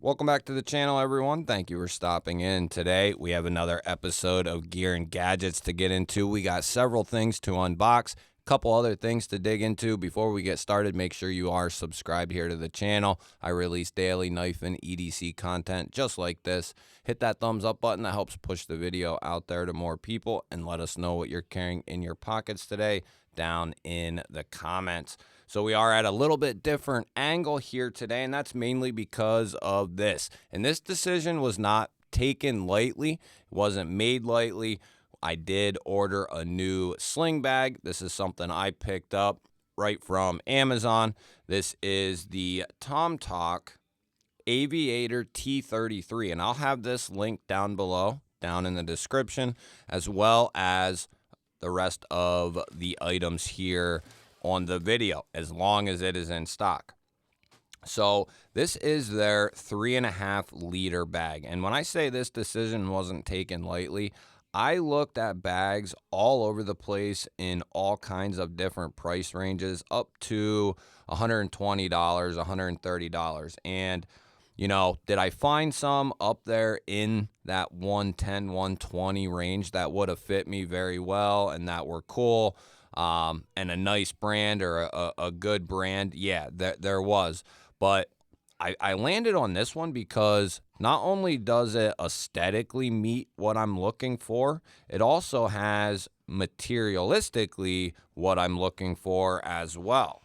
Welcome back to the channel, everyone. Thank you for stopping in. Today, we have another episode of Gear and Gadgets to get into. We got several things to unbox, a couple other things to dig into. Before we get started, make sure you are subscribed here to the channel. I release daily knife and EDC content just like this. Hit that thumbs up button. That helps push the video out there to more people, and let us know what you're carrying in your pockets today down in the comments. So we are at a little bit different angle here today, and that's mainly because of this. And this decision was not taken lightly. It wasn't made lightly. I did order a new sling bag. This is something I picked up right from Amazon. This is the Tomtoc Aviator T33, and I'll have this linked down below, down in the description, as well as the rest of the items here on the video, as long as it is in stock. So this is their 3.5 liter bag. And when I say this decision wasn't taken lightly, I looked at bags all over the place in all kinds of different price ranges, up to $120, $130. And you know, did I find some up there in that 110, 120 range that would have fit me very well and that were cool, and a nice brand or a good brand? Yeah, there was. But I landed on this one because not only does it aesthetically meet what I'm looking for, it also has materialistically what I'm looking for as well.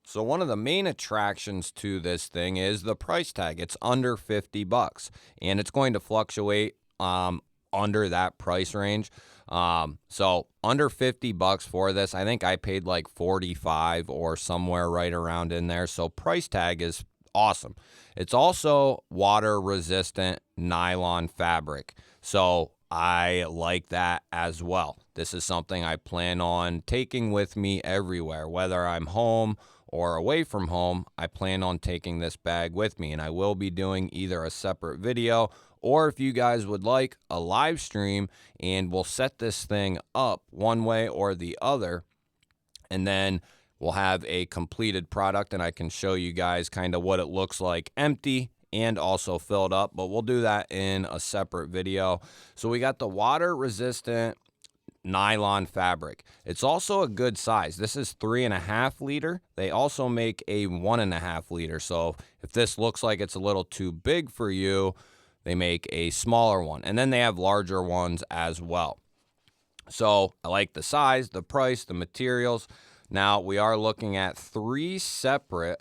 So one of the main attractions to this thing is the price tag. It's under 50 bucks, and it's going to fluctuate under that price range. So under 50 bucks for this. I think I paid like 45 or somewhere right around in there. So price tag is awesome. It's also water resistant nylon fabric. So I like that as well. This is something I plan on taking with me everywhere, whether I'm home or away from home. I plan on taking this bag with me, and I will be doing either a separate video, or if you guys would like, a live stream, and we'll set this thing up one way or the other, and then we'll have a completed product, and I can show you guys kind of what it looks like empty and also filled up, but we'll do that in a separate video. So we got the water resistant nylon fabric. It's also a good size. This is 3.5 liter. They also make a 1.5 liter. So if this looks like it's a little too big for you, they make a smaller one. And then they have larger ones as well. So I like the size, the price, the materials. Now we are looking at 3 separate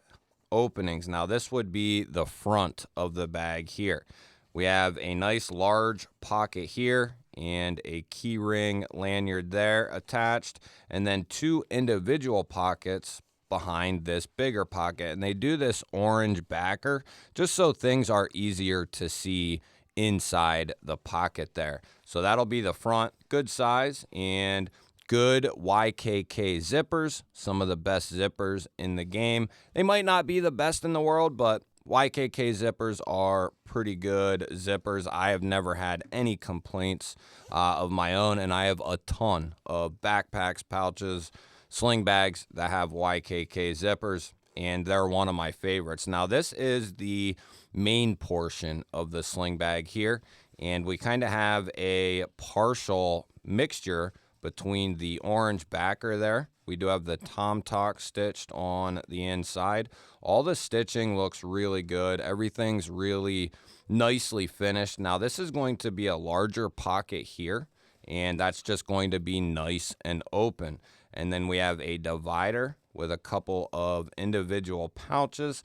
openings. Now this would be the front of the bag here. We have a nice large pocket here and a key ring lanyard there attached, and then 2 individual pockets behind this bigger pocket. And they do this orange backer just so things are easier to see inside the pocket there. So that'll be the front. Good size and good YKK zippers, some of the best zippers in the game. They might not be the best in the world, but YKK zippers are pretty good zippers. I have never had any complaints of my own, and I have a ton of backpacks, pouches, sling bags that have YKK zippers, and they're one of my favorites. Now, this is the main portion of the sling bag here, and we kind of have a partial mixture between the orange backer there. We do have the Tomtoc stitched on the inside. All the stitching looks really good. Everything's really nicely finished. Now this is going to be a larger pocket here, and that's just going to be nice and open. And then we have a divider with a couple of individual pouches,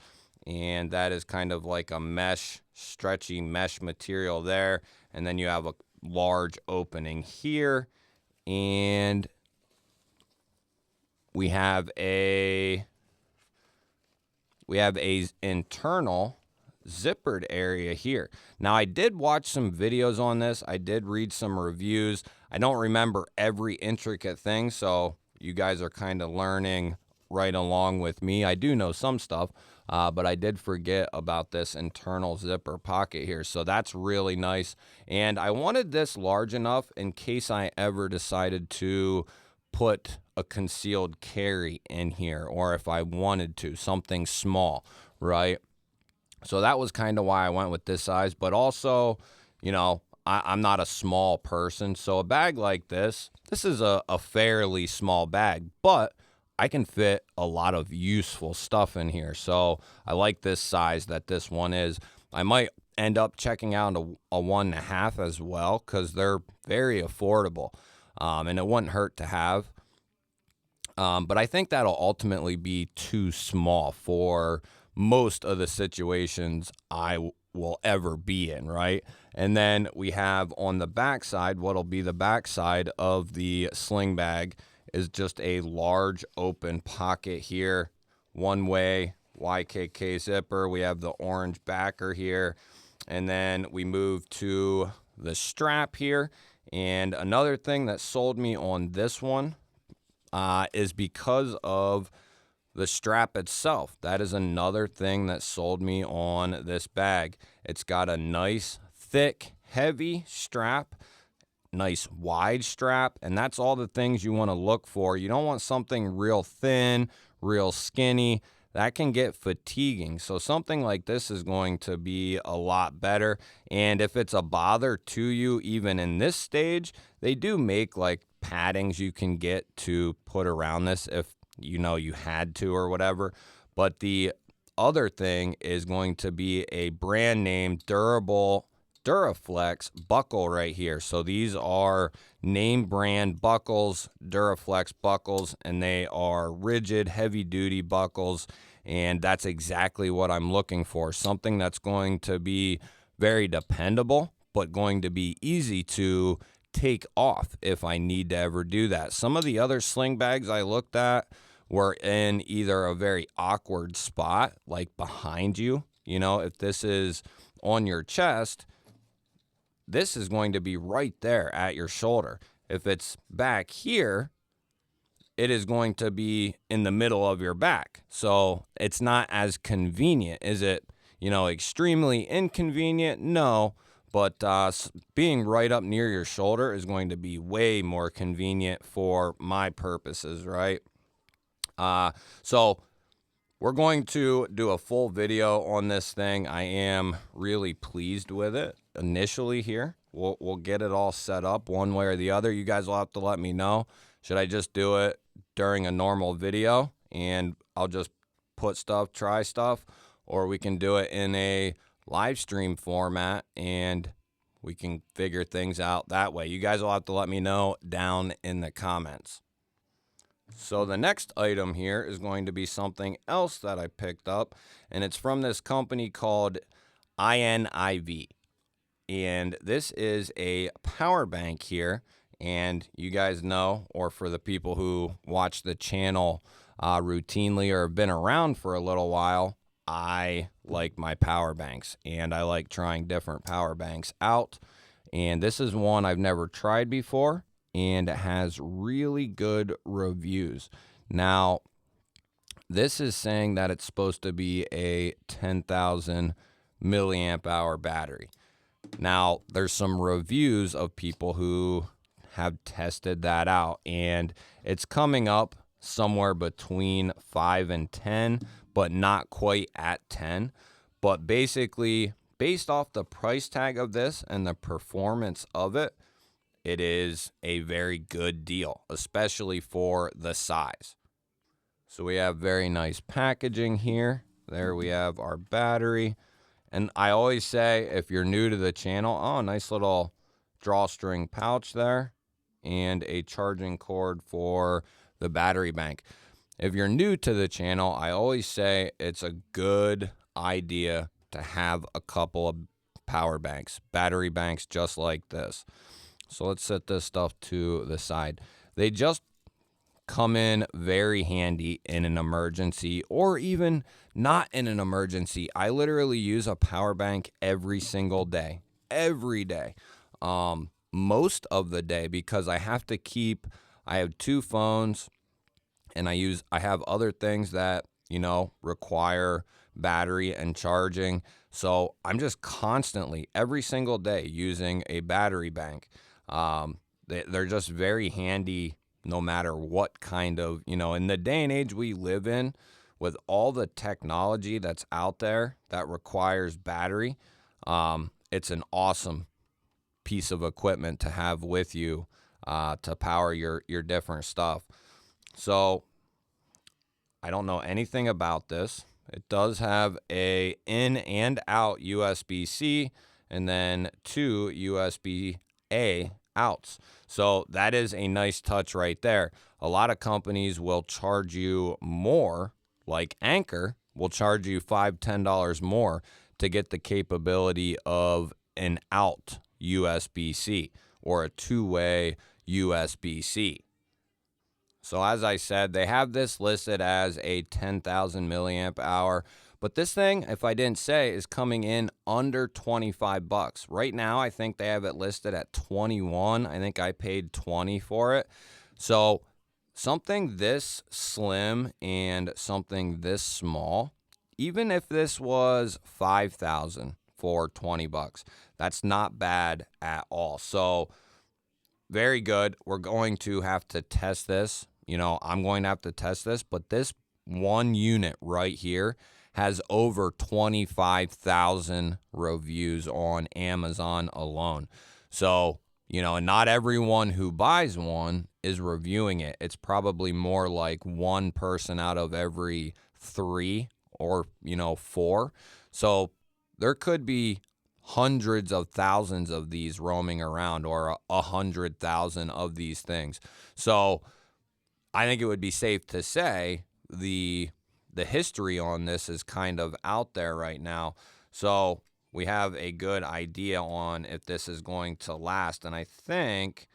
and that is kind of like a mesh, stretchy mesh material there. And then you have a large opening here, and we have a internal zippered area here. Now I did watch some videos on this. I did read some reviews. I don't remember every intricate thing, so you guys are kind of learning right along with me. I do know some stuff, but I did forget about this internal zipper pocket here. So that's really nice. And I wanted this large enough in case I ever decided to put a concealed carry in here, or if I wanted to, something small, right? So that was kind of why I went with this size. But also, you know, I'm not a small person. So a bag like this is a fairly small bag, but I can fit a lot of useful stuff in here. So I like this size that this one is. I might end up checking out a 1.5 as well, because they're very affordable. And it wouldn't hurt to have. But I think that'll ultimately be too small for most of the situations I will ever be in, right? And then we have on the backside, what'll be the backside of the sling bag is just a large open pocket here, one way YKK zipper. We have the orange backer here, and then we move to the strap here. And another thing that sold me on this one is because of the strap itself. That is another thing that sold me on this bag. It's got a nice, thick, heavy strap, nice wide strap, and that's all the things you want to look for. You don't want something real thin, real skinny. That can get fatiguing. So something like this is going to be a lot better. And if it's a bother to you, even in this stage, they do make like paddings you can get to put around this if you know you had to or whatever. But the other thing is going to be a brand name durable Duraflex buckle right here. So these are name brand buckles, Duraflex buckles, and they are rigid, heavy duty buckles. And that's exactly what I'm looking for. Something that's going to be very dependable, but going to be easy to take off if I need to ever do that. Some of the other sling bags I looked at were in either a very awkward spot, like behind you. You know, if this is on your chest, this is going to be right there at your shoulder. If it's back here, it is going to be in the middle of your back. So it's not as convenient. Is it, you know, extremely inconvenient? No, but being right up near your shoulder is going to be way more convenient for my purposes, right? So we're going to do a full video on this thing. I am really pleased with it initially here. We'll get it all set up one way or the other. You guys will have to let me know. Should I just do it during a normal video and I'll just put stuff, try stuff, or we can do it in a live stream format and we can figure things out that way. You guys will have to let me know down in the comments. So the next item here is going to be something else that I picked up, and it's from this company called INIV. And this is a power bank here, and you guys know, or for the people who watch the channel routinely or have been around for a little while, I like my power banks, and I like trying different power banks out. And this is one I've never tried before, and it has really good reviews. Now, this is saying that it's supposed to be a 10,000 milliamp hour battery. Now, there's some reviews of people who have tested that out, and it's coming up somewhere between 5 and 10, but not quite at 10. But basically, based off the price tag of this and the performance of it, it is a very good deal, especially for the size. So we have very nice packaging here. There we have our battery. And I always say, if you're new to the channel, oh, nice little drawstring pouch there and a charging cord for the battery bank. If you're new to the channel, I always say it's a good idea to have a couple of power banks, battery banks just like this. So let's set this stuff to the side. They just come in very handy in an emergency, or even not in an emergency. I literally use a power bank every single day, every day, most of the day, because I have to keep, I have 2 phones, and I have other things that, you know, require battery and charging. So I'm just constantly, every single day, using a battery bank. They're just very handy no matter what kind of, you know, in the day and age we live in, with all the technology that's out there that requires battery, it's an awesome piece of equipment to have with you to power your different stuff. So I don't know anything about this. It does have a in and out USB-C and then 2 USB-A outs. So that is a nice touch right there. A lot of companies will charge you more, like Anker will charge you $5, $10 more to get the capability of an out USB-C or a two-way USB-C. So as I said, they have this listed as a 10,000 milliamp hour, but this thing, if I didn't say, is coming in under 25 bucks. Right now, I think they have it listed at 21. I think I paid 20 for it. So something this slim and something this small, even if this was 5,000 for 20 bucks, that's not bad at all. So very good. We're going to have to test this. I'm going to have to test this, but this one unit right here has over 25,000 reviews on Amazon alone. So, and not everyone who buys one is reviewing it. It's probably more like one person out of every 3 or, 4. So there could be hundreds of thousands of these roaming around, or 100,000 of these things. So I think it would be safe to say the history on this is kind of out there right now. So we have a good idea on if this is going to last. And I think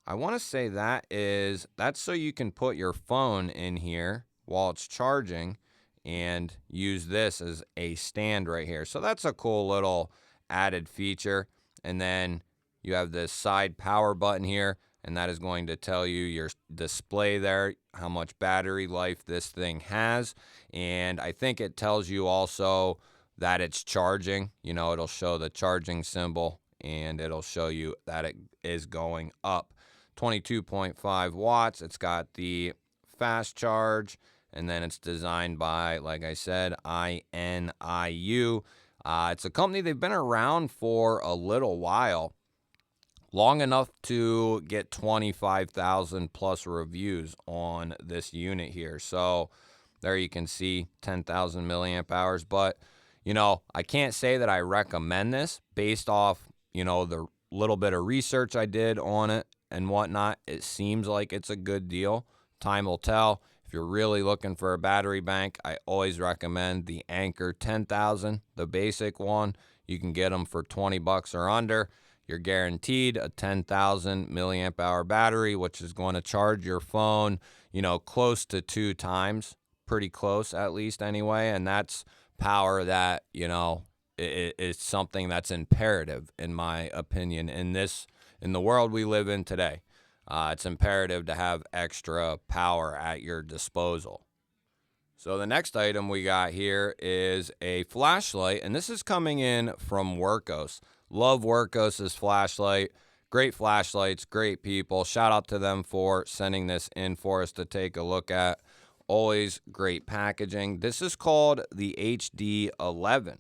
I want to say that's so you can put your phone in here while it's charging and use this as a stand right here. So that's a cool little added feature. And then you have this side power button here, and that is going to tell you your display there, how much battery life this thing has. And I think it tells you also that it's charging. It'll show the charging symbol, and it'll show you that it is going up. 22.5 watts. It's got the fast charge, and then it's designed by, like I said, INIU. It's a company, they've been around for a little while, long enough to get 25,000 plus reviews on this unit here. So there you can see 10,000 milliamp hours. But, I can't say that I recommend this based off, the little bit of research I did on it and whatnot. It seems like it's a good deal. Time will tell. If you're really looking for a battery bank, I always recommend the Anker 10,000, the basic one. You can get them for 20 bucks or under. You're guaranteed a 10,000 milliamp hour battery, which is going to charge your phone, close to 2 times, pretty close at least anyway. And that's power that, it's something that's imperative, in my opinion, in the world we live in today. It's imperative to have extra power at your disposal. So the next item we got here is a flashlight, and this is coming in from Wurkkos. Love Wurkkos' flashlight. Great flashlights, great people. Shout out to them for sending this in for us to take a look at. Always great packaging. This is called the HD11,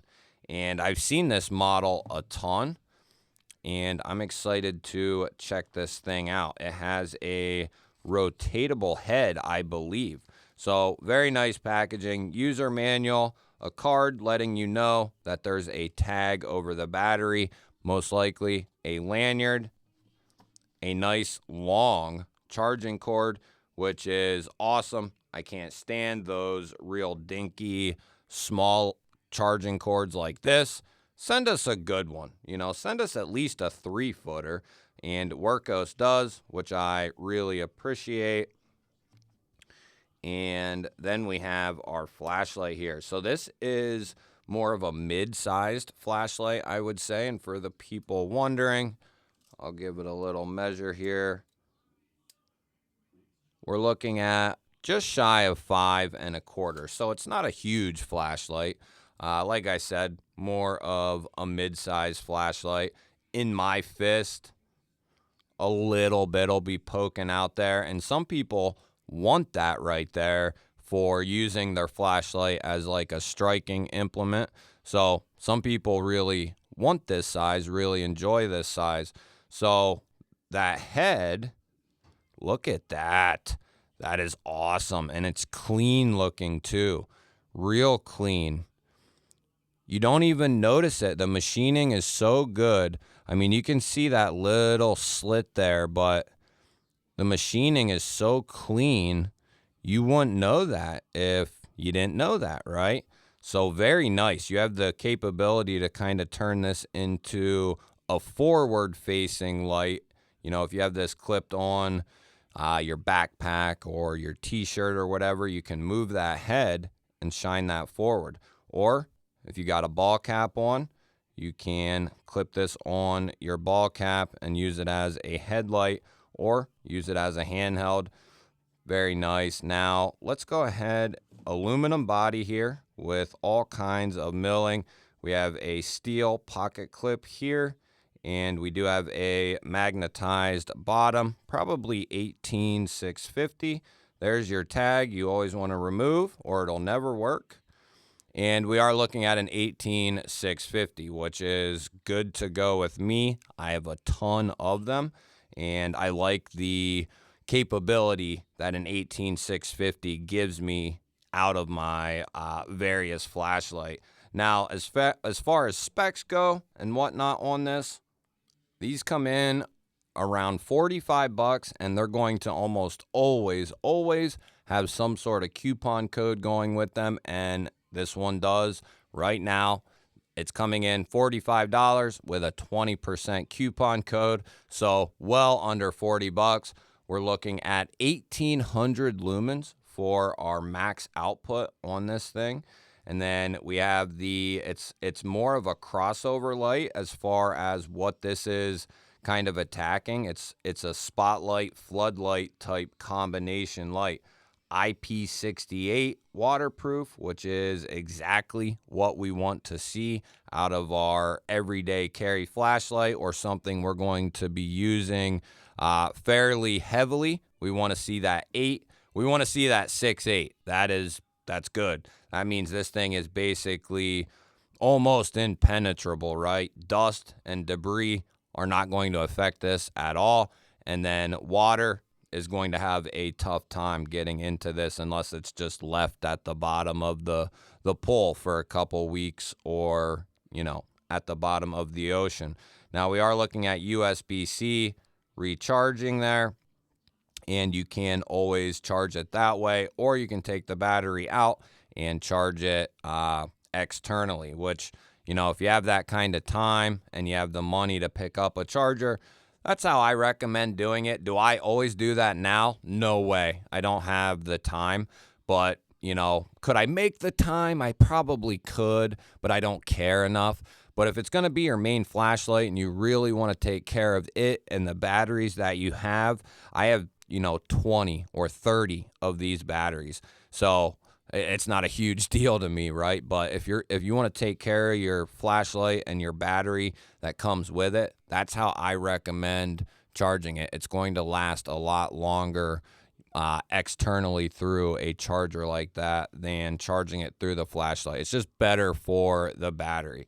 and I've seen this model a ton, and I'm excited to check this thing out. It has a rotatable head, I believe. So very nice packaging. User manual, a card letting you know that there's a tag over the battery, most likely a lanyard, a nice long charging cord, which is awesome. I can't stand those real dinky, small charging cords like this. Send us a good one. Send us at least a 3-footer, and Wurkkos does, which I really appreciate. And then we have our flashlight here. So this is more of a mid-sized flashlight, I would say. And for the people wondering, I'll give it a little measure here. We're looking at just shy of 5 1/4. So it's not a huge flashlight. Like I said, more of a mid-sized flashlight. In my fist, a little bit will be poking out there. And some people want that right there for using their flashlight as like a striking implement. So some people really want this size, really enjoy this size. So that head, look at that. That is awesome. And it's clean looking too. Real clean. You don't even notice it. The machining is so good. I mean, you can see that little slit there, but the machining is so clean. You wouldn't know that if you didn't know that, right? So very nice. You have the capability to kind of turn this into a forward-facing light. You know, if you have this clipped on your backpack or your t-shirt or whatever, you can move that head and shine that forward. Or if you got a ball cap on, you can clip this on your ball cap and use it as a headlight or use it as a handheld. Very nice. Now, let's go ahead. Aluminum body here with all kinds of milling. We have a steel pocket clip here, and we do have a magnetized bottom, probably 18650. There's your tag you always want to remove or it'll never work. And we are looking at an 18650, which is good to go with me. I have a ton of them, and I like the capability that an 18650 gives me out of my various flashlight. Now, as far as specs go and whatnot on this, these come in around 45 bucks, and they're going to almost always have some sort of coupon code going with them, and this one does right now. It's coming in $45 with a 20% coupon code, so well under 40 bucks. We're looking at 1,800 lumens for our max output on this thing. And then we have it's more of a crossover light as far as what this is kind of attacking. It's a spotlight, floodlight type combination light. IP68 waterproof, which is exactly what we want to see out of our everyday carry flashlight or something we're going to be using fairly heavily. We want to see that 8. We want to see that 6.8. That's good. That means this thing is basically almost impenetrable, right? Dust and debris are not going to affect this at all. And then water is going to have a tough time getting into this unless it's just left at the bottom of the pool for a couple weeks or, you know, at the bottom of the ocean. Now we are looking at USB-C recharging there, and you can always charge it that way, or you can take the battery out and charge it externally, which, you know, if you have that kind of time and you have the money to pick up a charger, that's how I recommend doing it. Do I always do that now? No way. I don't have the time, but, you know, could I make the time? I probably could, but I don't care enough. But if it's going to be your main flashlight and you really want to take care of it and the batteries that you have, I have, you know, 20 or 30 of these batteries. So it's not a huge deal to me, right? But if you want to take care of your flashlight and your battery that comes with it, that's how I recommend charging it. It's going to last a lot longer externally through a charger like that than charging it through the flashlight. It's just better for the battery.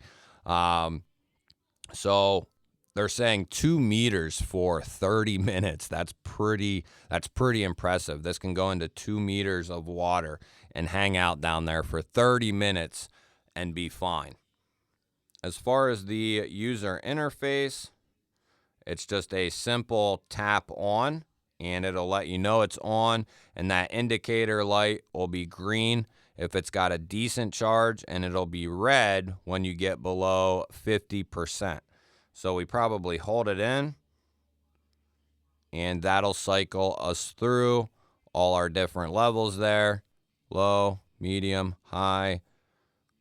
So they're saying 2 meters for 30 minutes. That's pretty impressive. This can go into 2 meters of water and hang out down there for 30 minutes and be fine. As far as the user interface, it's just a simple tap on and it'll let you know it's on, and that indicator light will be green if it's got a decent charge, and it'll be red when you get below 50%. So we probably hold it in, and that'll cycle us through all our different levels there. Low, medium, high,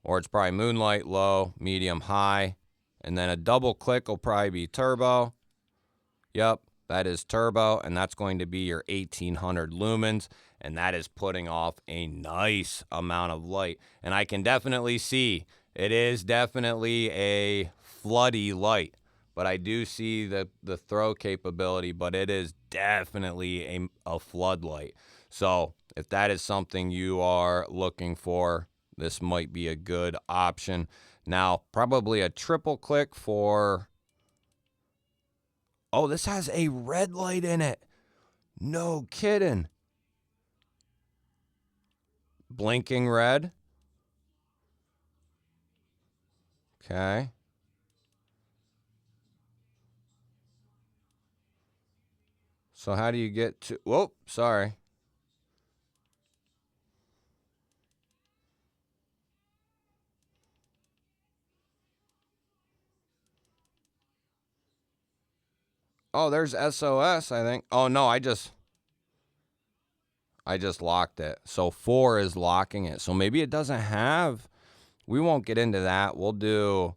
or it's probably moonlight, low, medium, high. And then a double click will probably be turbo. Yep, that is turbo, and that's going to be your 1,800 lumens, and that is putting off a nice amount of light. And I can definitely see it is definitely a floody light, but I do see the throw capability, but it is definitely a floodlight. So if that is something you are looking for, this might be a good option. Now, probably a triple click for, oh, this has a red light in it. No kidding. Blinking red. Okay. So how do you get to, whoa, sorry. Oh, there's SOS, I think. Oh, no, I just locked it. So 4 is locking it. So maybe it doesn't have, we won't get into that. We'll do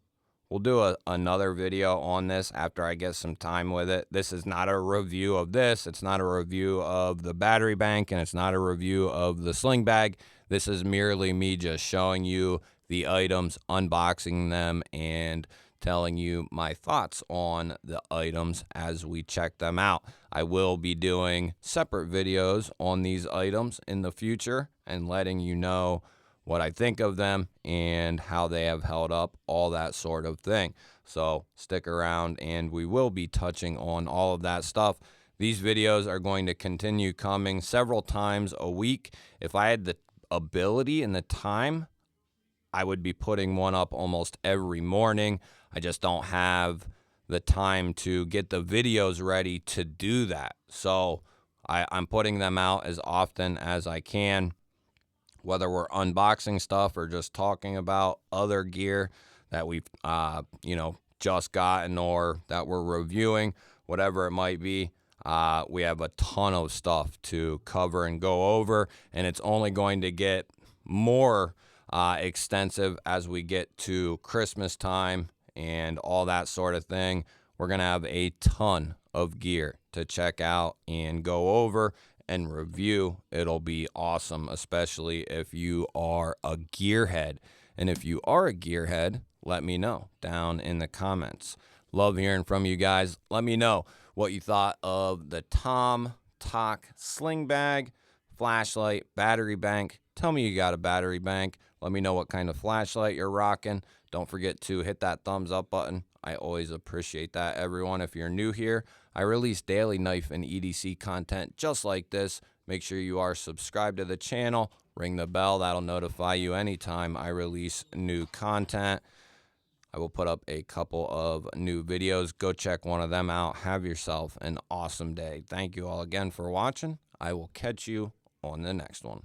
another video on this after I get some time with it. This is not a review of this. It's not a review of the battery bank, and it's not a review of the sling bag. This is merely me just showing you the items, unboxing them, and telling you my thoughts on the items as we check them out. I will be doing separate videos on these items in the future and letting you know what I think of them and how they have held up, all that sort of thing. So stick around and we will be touching on all of that stuff. These videos are going to continue coming several times a week. If I had the ability and the time, I would be putting one up almost every morning. I just don't have the time to get the videos ready to do that. So I'm putting them out as often as I can, whether we're unboxing stuff or just talking about other gear that we've, just gotten or that we're reviewing, whatever it might be. We have a ton of stuff to cover and go over, and it's only going to get more extensive as we get to Christmas time and all that sort of thing. We're going to have a ton of gear to check out and go over and review. It'll be awesome, especially if you are a gearhead. And if you are a gearhead, let me know down in the comments. Love hearing from you guys. Let me know what you thought of the Tomtoc sling bag, flashlight, battery bank. Tell me you got a battery bank. Let me know what kind of flashlight you're rocking. Don't forget to hit that thumbs up button. I always appreciate that, everyone. If you're new here, I release daily knife and EDC content just like this. Make sure you are subscribed to the channel. Ring the bell. That'll notify you anytime I release new content. I will put up a couple of new videos. Go check one of them out. Have yourself an awesome day. Thank you all again for watching. I will catch you on the next one.